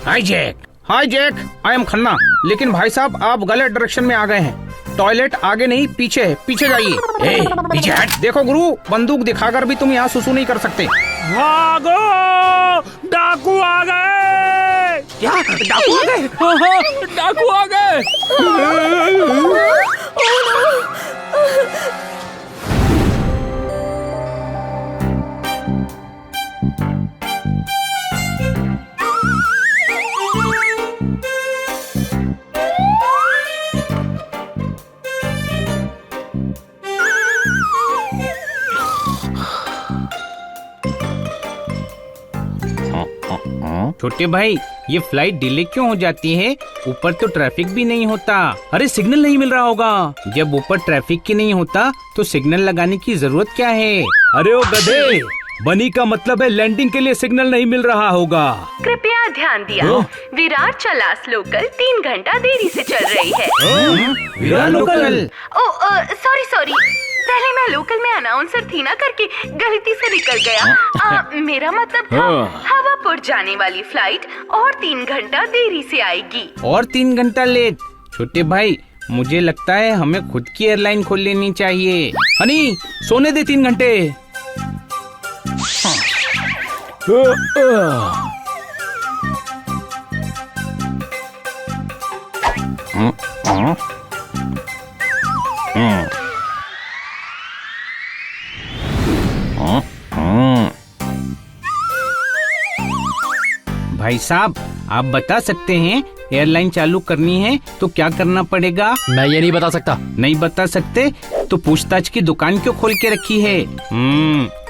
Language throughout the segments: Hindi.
Hi Jack, I am Khanna. लेकिन भाई साहब आप गलत डायरेक्शन में आ गए हैं। टॉयलेट आगे नहीं पीछे है, पीछे जाइए। पीछे हट। देखो गुरु, बंदूक दिखाकर भी तुम यहाँ सुसु नहीं कर सकते। भागो, डाकू आ गए। क्या डाकू आ गए? डाकू आ गए। छोटे भाई, ये फ्लाइट डिले क्यों हो जाती है? ऊपर तो ट्रैफिक भी नहीं होता। अरे सिग्नल नहीं मिल रहा होगा। जब ऊपर ट्रैफिक की नहीं होता तो सिग्नल लगाने की जरूरत क्या है? अरे ओ गधे, बनी का मतलब है लैंडिंग के लिए सिग्नल नहीं मिल रहा होगा। कृपया ध्यान दिया, विरार चलास लोकल 3 घंटा देरी से चल रही है। विरार लोकल? सॉरी, पहले मैं लोकल में अनाउंसर थी ना करके गलती से निकल गया। मेरा मतलब था हवापुर जाने वाली फ्लाइट और 3 घंटा देरी से आएगी। और 3 घंटा लेट? छोटे भाई, मुझे लगता है हमें खुद की एयरलाइन खोल लेनी चाहिए। हनी, सोने दे 3 घंटे। भाई साहब, आप बता सकते हैं एयरलाइन चालू करनी है तो क्या करना पड़ेगा? मैं ये नहीं बता सकता। नहीं बता सकते तो पूछताछ की दुकान क्यों खोल के रखी है?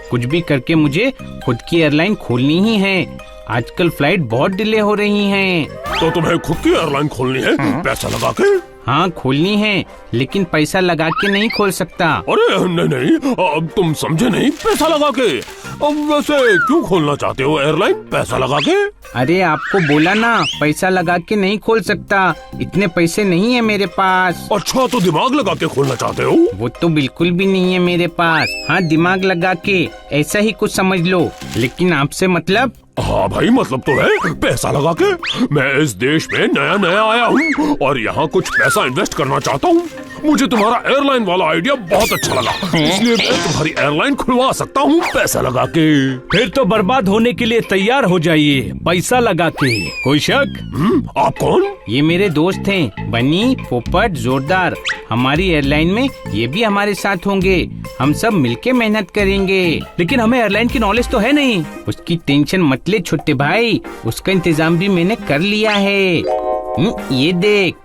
कुछ भी करके मुझे खुद की एयरलाइन खोलनी ही है। आजकल फ्लाइट बहुत डिले हो रही हैं। तो तुम्हें खुद की एयरलाइन खोलनी है? पैसा लगा के? हाँ खोलनी है, लेकिन पैसा लगा के नहीं खोल सकता। अरे नहीं, अब तुम समझे नहीं। पैसा लगा के? अब वैसे क्यों खोलना चाहते हो एयरलाइन पैसा लगा के? अरे आपको बोला ना, पैसा लगा के नहीं खोल सकता। इतने पैसे नहीं है मेरे पास। अच्छा, तो दिमाग लगा के खोलना चाहते हो? वो तो बिल्कुल भी नहीं है मेरे पास। हाँ, दिमाग लगा के, ऐसा ही कुछ समझ लो। लेकिन आपसे मतलब? हाँ भाई, मतलब तो है पैसा लगा के। मैं इस देश में नया आया हूँ और यहाँ कुछ पैसा इन्वेस्ट करना चाहता हूँ। मुझे तुम्हारा एयरलाइन वाला आइडिया बहुत अच्छा लगा, इसलिए मैं तुम्हारी एयरलाइन खुलवा सकता हूँ पैसा लगा के। फिर तो बर्बाद होने के लिए तैयार हो जाइए पैसा लगा के। कोई शक? आप कौन? ये मेरे दोस्त हैं, बनी, पोपट, जोरदार। हमारी एयरलाइन में ये भी हमारे साथ होंगे। हम सब मिलके मेहनत करेंगे। लेकिन हमें एयरलाइन की नॉलेज तो है नहीं। उसकी टेंशन मत ले छोटे भाई, उसका इंतजाम भी मैंने कर लिया है। ये देख।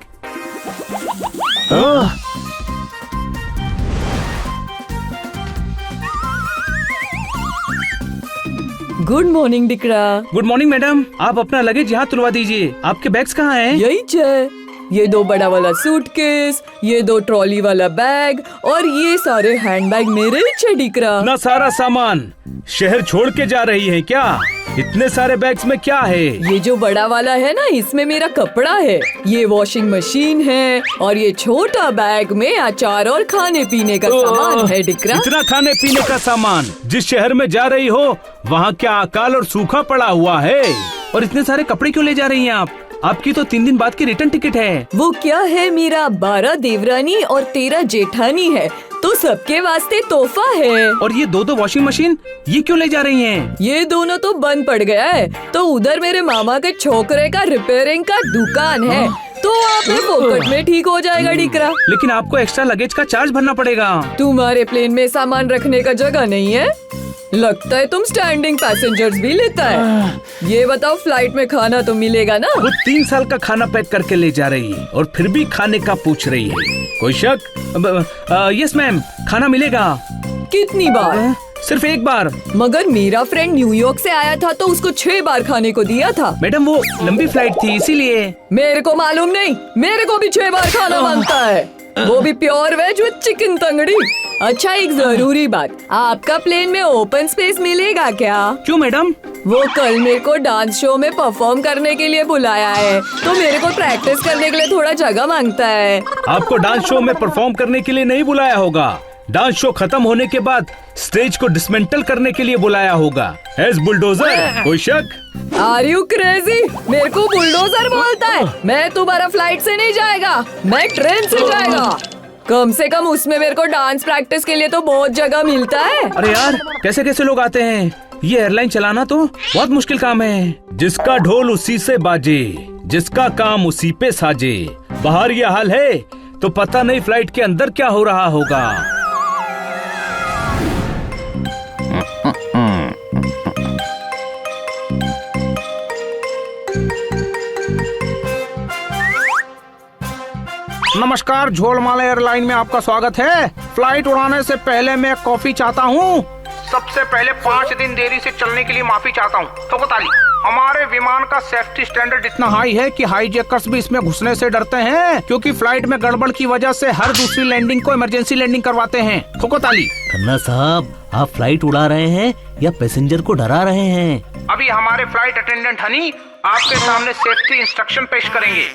गुड मॉर्निंग दिकरा। गुड मॉर्निंग मैडम, आप अपना लगेज यहाँ तुलवा दीजिए। आपके बैग्स कहाँ हैं? यही है, ये 2 बड़ा वाला सूटकेस, ये 2 ट्रॉली वाला बैग और ये सारे हैंडबैग मेरे ही दिकरा। ना सारा सामान शहर छोड़ के जा रही है क्या? इतने सारे बैग्स में क्या है? ये जो बड़ा वाला है ना, इसमें मेरा कपड़ा है, ये वॉशिंग मशीन है और ये छोटा बैग में अचार और खाने पीने का सामान है दिकरा। इतना खाने पीने का सामान? जिस शहर में जा रही हो वहाँ क्या अकाल और सूखा पड़ा हुआ है? और इतने सारे कपड़े क्यों ले जा रही हैं आप? आपकी तो 3 दिन बाद की रिटर्न टिकट है। वो क्या है, मेरा 12 देवरानी और 13 जेठानी है, तो सबके वास्ते तोहफा है। और ये 2 वॉशिंग मशीन ये क्यों ले जा रही हैं? ये दोनों तो बंद पड़ गया है, तो उधर मेरे मामा के छोकरे का रिपेयरिंग का दुकान है, तो आप फोकट में ठीक हो जाएगा दिकरा। लेकिन आपको एक्स्ट्रा लगेज का चार्ज भरना पड़ेगा। तुम्हारे प्लेन में सामान रखने का जगह नहीं है? लगता है तुम स्टैंडिंग पैसेंजर्स भी लेता है। ये बताओ, फ्लाइट में खाना तो मिलेगा ना? वो 3 साल का खाना पैक करके ले जा रही है और फिर भी खाने का पूछ रही है। कोई शक? यस मैम, खाना मिलेगा। कितनी बार? सिर्फ 1 बार। मगर मेरा फ्रेंड न्यूयॉर्क से आया था तो उसको 6 बार खाने को दिया था। मैडम वो लंबी फ्लाइट थी इसीलिए। मेरे को मालूम नहीं, मेरे को भी 6 बार खाना मांगता है, वो भी प्योर वेज विद चिकन तंगड़ी। अच्छा, एक जरूरी बात, आपका प्लेन में ओपन स्पेस मिलेगा क्या? क्यों मैडम, वो कल मेरे को डांस शो में परफॉर्म करने के लिए बुलाया है, तो मेरे को प्रैक्टिस करने के लिए थोड़ा जगह मांगता है। आपको डांस शो में परफॉर्म करने के लिए नहीं बुलाया होगा। डांस शो खत्म होने के बाद स्टेज को डिसमेंटल करने के लिए बुलाया होगा। एज बुलडोजर, कोई शक? Are you crazy? मेरे को बुलडोजर बोलता है। मैं तुम्हारा फ्लाइट से नहीं जाएगा, मैं ट्रेन से जाएगा। कम से कम उसमें मेरे को डांस प्रैक्टिस के लिए तो बहुत जगह मिलता है। अरे यार, कैसे कैसे लोग आते हैं। ये एयरलाइन चलाना तो बहुत मुश्किल काम है। जिसका ढोल उसी से बाजे, जिसका काम उसी पे साजे। बाहर ये हाल है तो पता नहीं फ्लाइट के अंदर क्या हो रहा होगा। नमस्कार, झोलमाला एयरलाइन में आपका स्वागत है। फ्लाइट उड़ाने से पहले मैं कॉफी चाहता हूँ। सबसे पहले 5 दिन देरी से चलने के लिए माफी चाहता हूँ। ठोको ताली। हमारे विमान का सेफ्टी स्टैंडर्ड इतना हाई है कि हाईजैकर्स भी इसमें घुसने से डरते हैं, क्योंकि फ्लाइट में गड़बड़ की वजह से हर दूसरी लैंडिंग को इमरजेंसी लैंडिंग करवाते हैं। ठोको ताली। खन्ना साहब, आप फ्लाइट उड़ा रहे हैं या पैसेंजर को डरा रहे हैं? अभी हमारे फ्लाइट अटेंडेंट हनी आपके सामने सेफ्टी इंस्ट्रक्शन पेश करेंगे।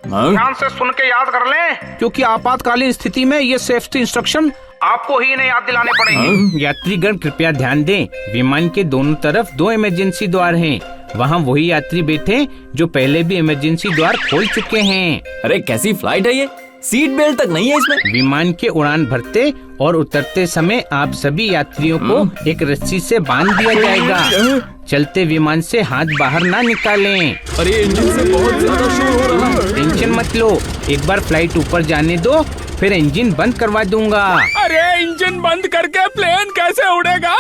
ध्यान से सुन के याद कर लें, क्योंकि आपातकालीन स्थिति में ये सेफ्टी इंस्ट्रक्शन आपको ही इन्हें याद दिलाने पड़ेंगे। यात्रीगण कृपया ध्यान दें, विमान के दोनों तरफ 2 इमरजेंसी द्वार हैं। वहाँ वही यात्री बैठे जो पहले भी इमरजेंसी द्वार खोल चुके हैं। अरे कैसी फ्लाइट है ये? सीट बेल्ट तक नहीं है इसमें। विमान के उड़ान भरते और उतरते समय आप सभी यात्रियों को एक रस्सी से बांध दिया जाएगा। चलते विमान से हाथ बाहर ना निकालें। अरे इंजन से बहुत ज्यादा शोर हो रहा है। टेंशन मत लो, एक बार फ्लाइट ऊपर जाने दो, फिर इंजन बंद करवा दूंगा। अरे इंजन बंद करके प्लेन कैसे उड़ेगा?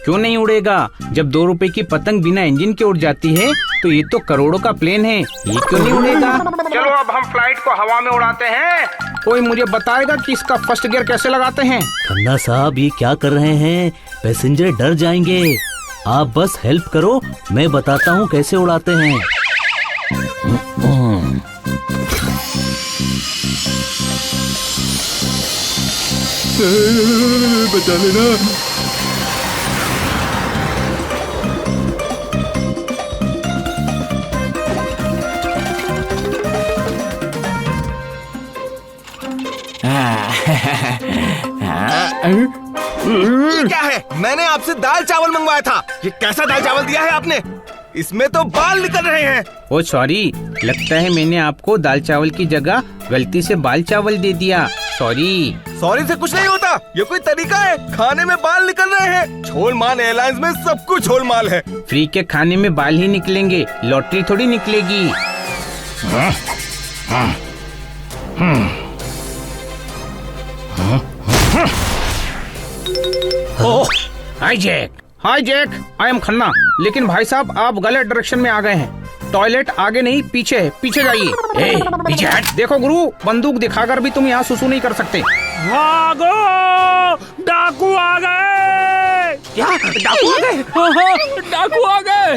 क्यों नहीं उड़ेगा? जब 2 रुपए की पतंग बिना इंजन के उड़ जाती है तो ये तो करोड़ों का प्लेन है, ये क्यों नहीं उड़ेगा? चलो अब हम फ्लाइट को हवा में उड़ाते हैं। कोई मुझे बताएगा कि इसका फर्स्ट गियर कैसे लगाते हैं? खन्ना साहब, ये क्या कर रहे हैं? पैसेंजर डर जाएंगे। आप बस हेल्प करो, मैं बताता हूँ कैसे उड़ाते हैं। बचा लेना। ये क्या है? मैंने आपसे दाल चावल मंगवाया था। ये कैसा दाल चावल दिया है आपने? इसमें तो बाल निकल रहे हैं। ओ सॉरी, लगता है मैंने आपको दाल चावल की जगह गलती से बाल चावल दे दिया। सॉरी। सॉरी से कुछ नहीं होता। ये कोई तरीका है? खाने में बाल निकल रहे हैं। झोलमाल एयरलाइंस में सब कुछ झोलमाल है। फ्री के खाने में बाल ही निकलेंगे, लॉटरी थोड़ी निकलेगी। हाय जैक, आई एम खन्ना। लेकिन भाई साहब, आप गलत डायरेक्शन में आ गए हैं। टॉयलेट आगे नहीं पीछे है, पीछे जाइए। पीछे हट। देखो गुरु, बंदूक दिखाकर भी तुम यहाँ सुसु नहीं कर सकते। भागो, डाकू आ गए। क्या डाकू आ गए? डाकू आ गए।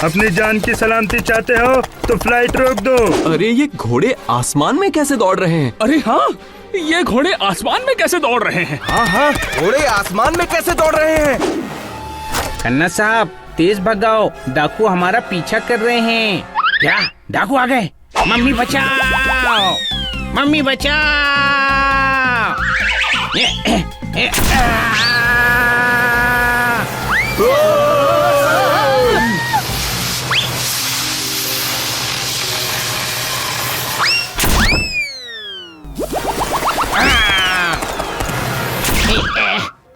अपनी जान की सलामती चाहते हो तो फ्लाइट रोक दो। अरे ये घोड़े आसमान में कैसे दौड़ रहे हैं? अरे हाँ, ये घोड़े आसमान में कैसे दौड़ रहे हैं? हाँ, घोड़े आसमान में कैसे दौड़ रहे हैं? खन्ना साहब, तेज भगाओ, डाकू हमारा पीछा कर रहे हैं। क्या डाकू आ गए? मम्मी बचाओ, मम्मी बचाओ।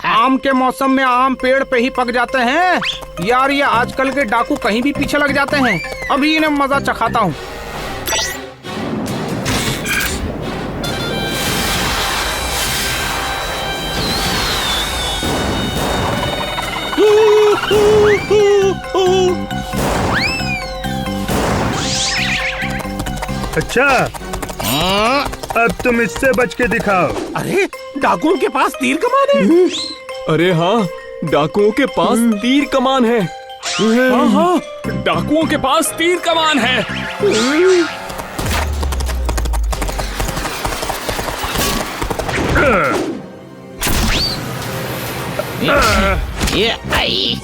आम के मौसम में आम पेड़ पे ही पक जाते हैं यार। ये आजकल के डाकू कहीं भी पीछे लग जाते हैं। अभी इन्हें मजा चखाता हूँ। अच्छा, अब तुम इससे बच के दिखाओ। अरे डाकुओं के पास तीर कमान है। अरे हाँ, डाकुओं के पास तीर कमान है। हाँ हाँ, डाकुओं के पास तीर कमान है। ये आई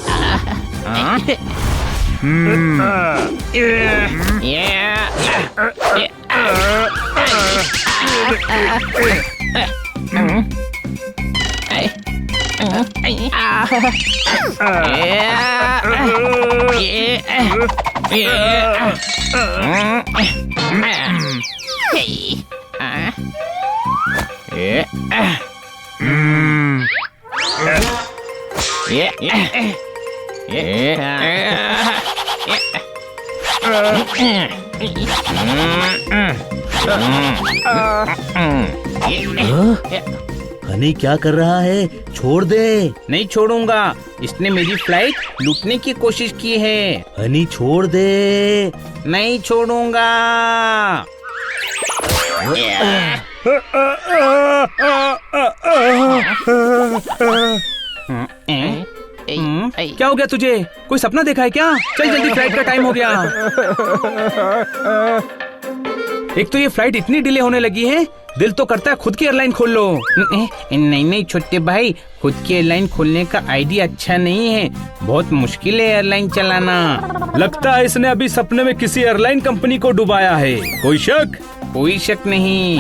हनी क्या कर रहा है? छोड़ दे। नहीं छोड़ूंगा। इसने मेरी फ्लाइट लूटने की कोशिश की है। हनी छोड़ दे। नहीं छोड़ूंगा। क्या हो गया तुझे? कोई सपना देखा है क्या? चल जल्दी, फ्लाइट का टाइम हो गया। एक तो ये फ्लाइट इतनी डिले होने लगी है, दिल तो करता है खुद की एयरलाइन खोल लो। नहीं नहीं छोटे भाई, खुद की एयरलाइन खोलने का आइडिया अच्छा नहीं है। बहुत मुश्किल है एयरलाइन चलाना। लगता है इसने अभी सपने में किसी एयरलाइन कंपनी को डुबाया है। कोई शक? कोई शक नहीं।